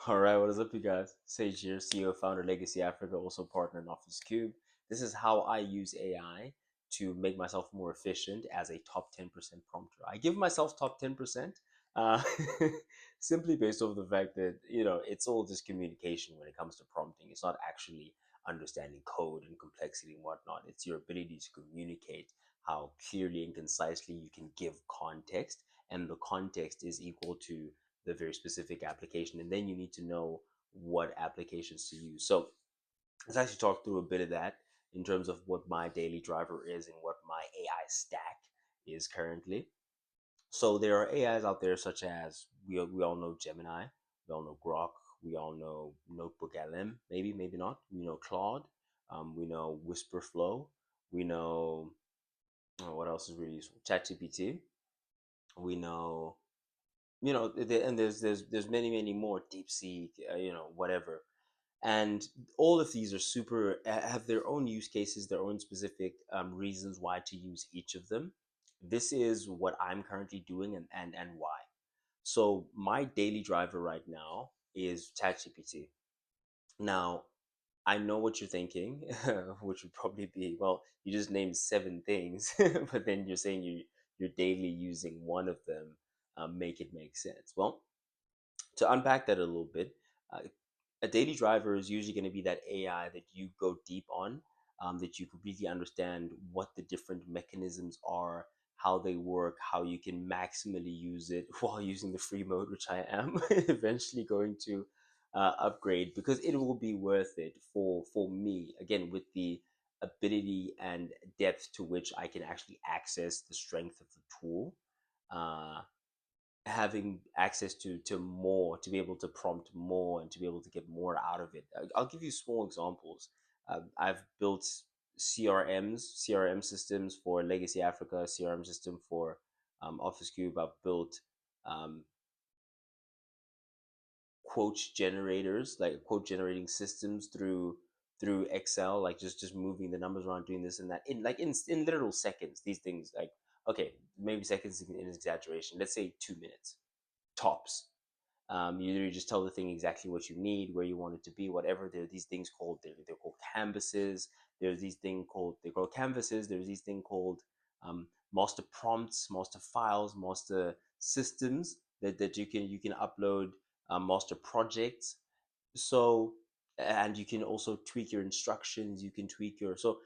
All right, what is up, you guys? Sage here, CEO, founder, Legacy Africa, also partner in Office Cube. This is how I use AI to make myself more efficient as a top 10% prompter. I give myself top 10% uh, simply based off the fact that, it's all just communication when it comes to prompting. It's not actually understanding code and complexity and whatnot. It's your ability to communicate how clearly and concisely you can give context, and the context is equal to the very specific application, and then you need to know what applications to use. So let's actually talk through a bit of that in terms of what my daily driver is and what my AI stack is currently. So there are AIs out there such as we all know Gemini, we all know Grok, we all know Notebook LM, maybe not. We know Claude, we know Whisperflow, we know what else is really useful? ChatGPT. We know and there's many more, DeepSeek, whatever. And all of these are super have their own use cases, their own specific reasons why to use each of them. This is what I'm currently doing, and why. So my daily driver right now is ChatGPT. Now, I know what you're thinking, which would probably be, well, you just named seven things, but then you're saying you're daily using one of them. Make it make sense. Well, to unpack that a little bit, uh, a daily driver is usually going to be that AI that you go deep on, that you completely understand what the different mechanisms are, how they work, how you can maximally use it while using the free mode, which I am eventually going to upgrade, because it will be worth it for me. Again, with the ability and depth to which I can actually access the strength of the tool. Uh, Having access to more, to be able to prompt more and to be able to get more out of it. I'll give you small examples. I've built CRM systems for Legacy Africa, CRM system for Office Cube. I've built um, quote generators, like quote generating systems through Excel, like just moving the numbers around, doing this and that in in literal seconds. These things, like, okay, maybe seconds in exaggeration. Let's say 2 minutes tops. You literally just tell the thing exactly what you need, where you want it to be, whatever. There are these things called, they're called canvases. There's these thing called They're called canvases. There's these thing called master prompts, master files, master systems that you can upload, master projects. So, and you can also tweak your instructions. You can tweak your so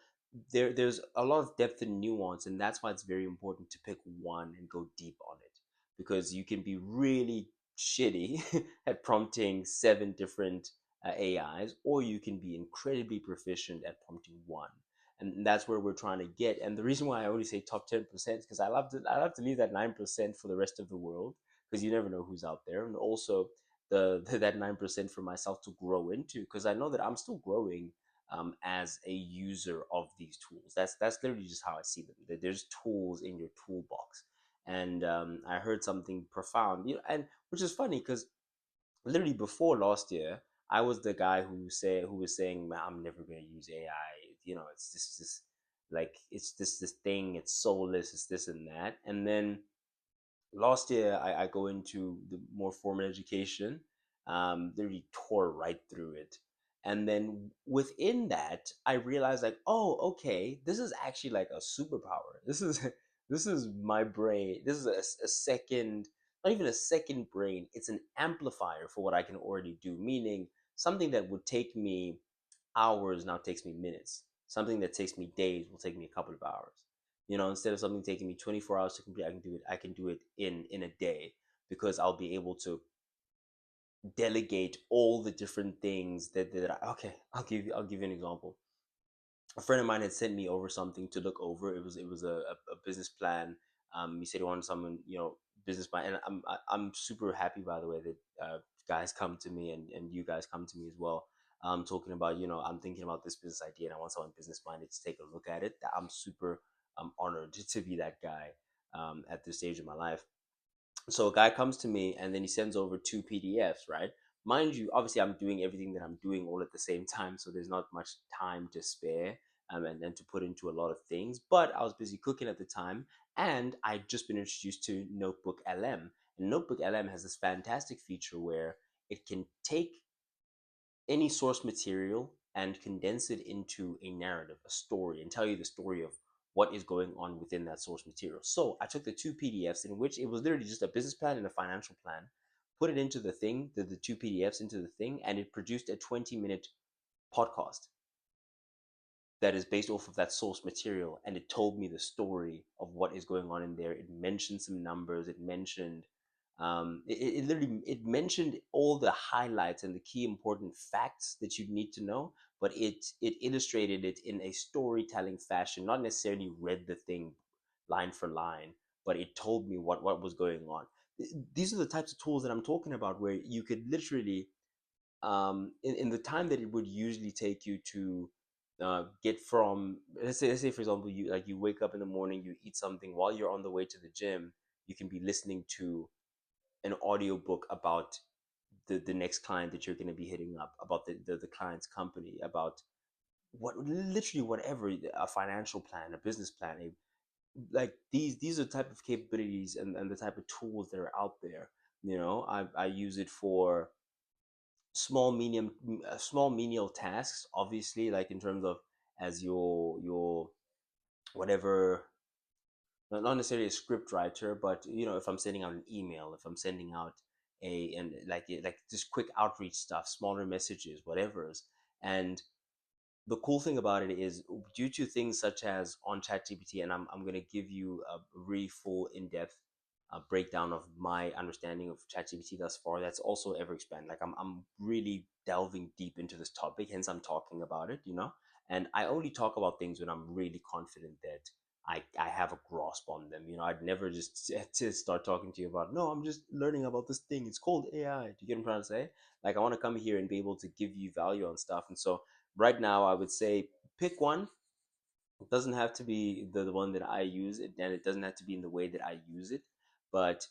there's a lot of depth and nuance, and that's why it's very important to pick one and go deep on it, because you can be really shitty at prompting seven different AIs, or you can be incredibly proficient at prompting one. And that's where we're trying to get. And the reason why I only say top 10% is because I love to leave that 9% for the rest of the world, because you never know who's out there. And also that 9% for myself to grow into, because I know that I'm still growing as a user of these tools. That's literally just how I see them. That there's tools in your toolbox. And I heard something profound, and which is funny because literally before last year, I was the guy who was saying, "Man, I'm never gonna use AI. It's this like it's this thing. It's soulless. It's this and that." And then last year, I go into the more formal education. Literally tore right through it. And then within that, I realized, like, oh, okay, this is actually like a superpower. This is my brain. This is a second, not even a second brain. It's an amplifier for what I can already do. Meaning, something that would take me hours now takes me minutes. Something that takes me days will take me a couple of hours. Instead of something taking me 24 hours to complete, I can do it in a day, because I'll be able to delegate all the different things okay, I'll give you an example. A friend of mine had sent me over something to look over. It was a business plan. He said he wanted someone, business plan, and I'm super happy, by the way, that guys come to me, and you guys come to me as well. Talking about, I'm thinking about this business idea and I want someone business minded to take a look at it. That I'm super honored to be that guy at this stage of my life. So a guy comes to me and then he sends over two PDFs, right? Mind you, obviously I'm doing everything that I'm doing all at the same time, so there's not much time to spare, and then to put into a lot of things. But I was busy cooking at the time, and I'd just been introduced to Notebook LM. And Notebook LM has this fantastic feature where It can take any source material and condense it into a narrative, a story, and tell you the story of what is going on within that source material. So I took the two PDFs in which it was literally just a business plan and a financial plan, put it into the thing, the two PDFs into the thing, and it produced a 20-minute podcast that is based off of that source material, and it told me the story of what is going on in there. It mentioned some numbers. It mentioned it literally it mentioned all the highlights and the key important facts that you need to know, but it illustrated it in a storytelling fashion, not necessarily read the thing line for line, but it told me what was going on. These are the types of tools that I'm talking about, where you could literally in the time that it would usually take you to get from, let's say for example, you wake up in the morning, you eat something while you're on the way to the gym, you can be listening to an audiobook about the next client that you're going to be hitting up, about the client's company, about what, literally whatever, a financial plan, a business plan, like these are the type of capabilities and the type of tools that are out there. I use it for small menial tasks, obviously, like in terms of as your whatever, not necessarily a script writer, but if I'm sending out an email, if I'm sending out and like just quick outreach stuff, smaller messages, whatever's. And the cool thing about it is, due to things such as on ChatGPT, and I'm going to give you a really full, in-depth breakdown of my understanding of ChatGPT thus far. That's also ever expand. Like I'm really delving deep into this topic, hence I'm talking about it. And I only talk about things when I'm really confident that I have a grasp on them. I'd never just to start talking to you about, no, I'm just learning about this thing. It's called AI. Do you get what I'm trying to say? Like, I want to come here and be able to give you value on stuff. And so right now, I would say pick one. It doesn't have to be the one that I use it, and it doesn't have to be in the way that I use it. But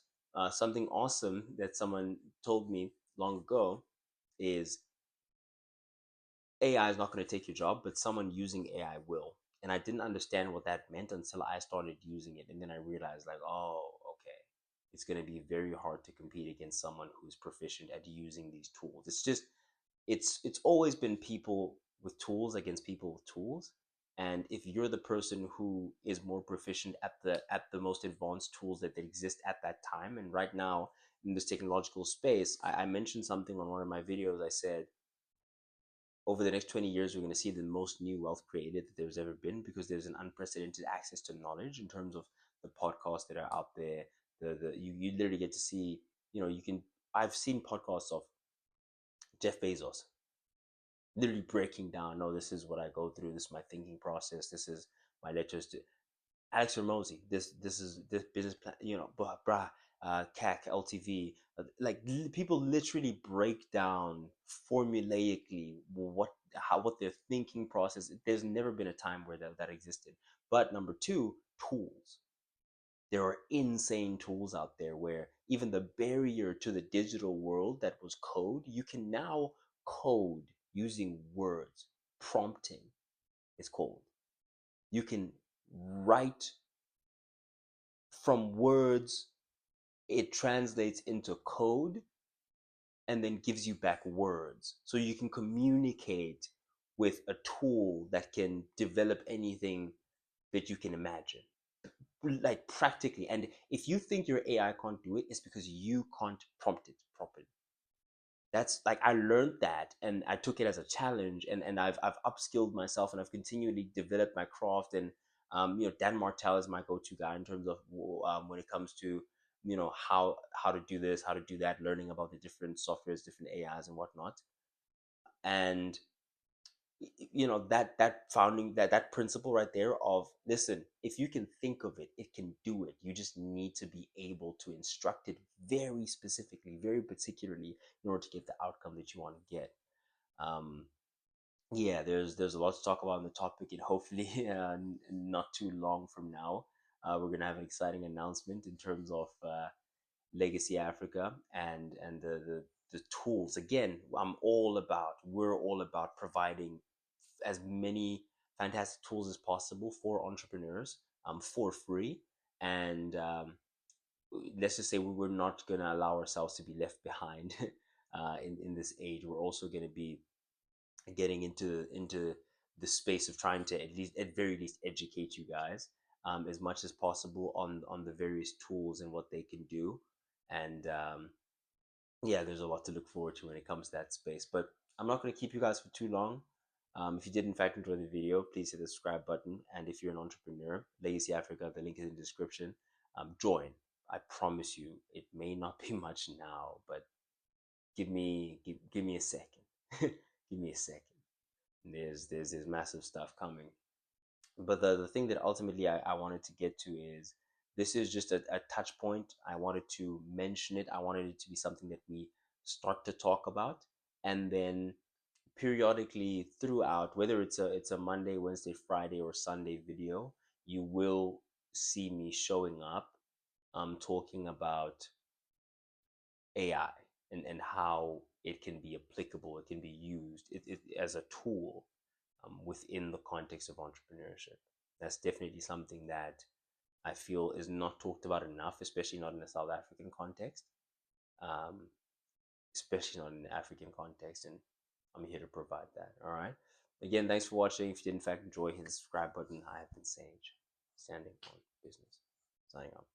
something awesome that someone told me long ago is, AI is not going to take your job, but someone using AI will. And I didn't understand what that meant until I started using it. And then I realized, like, oh, okay, it's going to be very hard to compete against someone who's proficient at using these tools. It's always been people with tools against people with tools. And if you're the person who is more proficient at the most advanced tools that exist at that time, and right now in this technological space, I mentioned something on one of my videos. I said, over the next 20 years, we're going to see the most new wealth created that there's ever been, because there's an unprecedented access to knowledge in terms of the podcasts that are out there. You literally get to see, you can, I've seen podcasts of Jeff Bezos literally breaking down, no, this is what I go through, this is my thinking process, this is my letters to Alex Ramosi, this is this business plan, CAC, LTV, people literally break down formulaically what their thinking process. There's never been a time where that existed. But number two, tools. There are insane tools out there where even the barrier to the digital world that was code, you can now code using words. Prompting is called. You can write from words, it translates into code and then gives you back words. So you can communicate with a tool that can develop anything that you can imagine, like practically. And if you think your AI can't do it, it's because you can't prompt it properly. That's like, I learned that and I took it as a challenge, and I've upskilled myself, and I've continually developed my craft. And Dan Martell is my go-to guy in terms of when it comes to how to do this, how to do that, learning about the different softwares, different AIs and whatnot. And that principle right there of, listen, if you can think of it, it can do it. You just need to be able to instruct it very specifically, very particularly, in order to get the outcome that you want to get. um yeah, there's a lot to talk about on the topic, and hopefully not too long from now, we're gonna have an exciting announcement in terms of Legacy Africa, and the tools. Again, we're all about providing as many fantastic tools as possible for entrepreneurs, for free. And let's just say we're not going to allow ourselves to be left behind. in this age. We're also going to be getting into the space of trying to at very least educate you guys as much as possible on the various tools and what they can do. And yeah, there's a lot to look forward to when it comes to that space. But I'm not going to keep you guys for too long. If you did in fact enjoy the video, please hit the subscribe button. And if you're an entrepreneur, Legacy Africa, the link is in the description. Join. I promise you, it may not be much now, but give me a second. Give me a second. There's massive stuff coming. But the thing that ultimately I wanted to get to is this is just a touch point. I wanted to mention it. I wanted it to be something that we start to talk about, and then periodically throughout, whether it's a Monday, Wednesday, Friday, or Sunday video, you will see me showing up talking about AI and how it can be applicable, it can be used as a tool within the context of entrepreneurship. That's definitely something that I feel is not talked about enough, especially not in a South African context, um, especially not in the African context. And I'm here to provide that. All right. Again, thanks for watching. If you did in fact enjoy, hit the subscribe button. I have been Sage, standing on business. Signing off.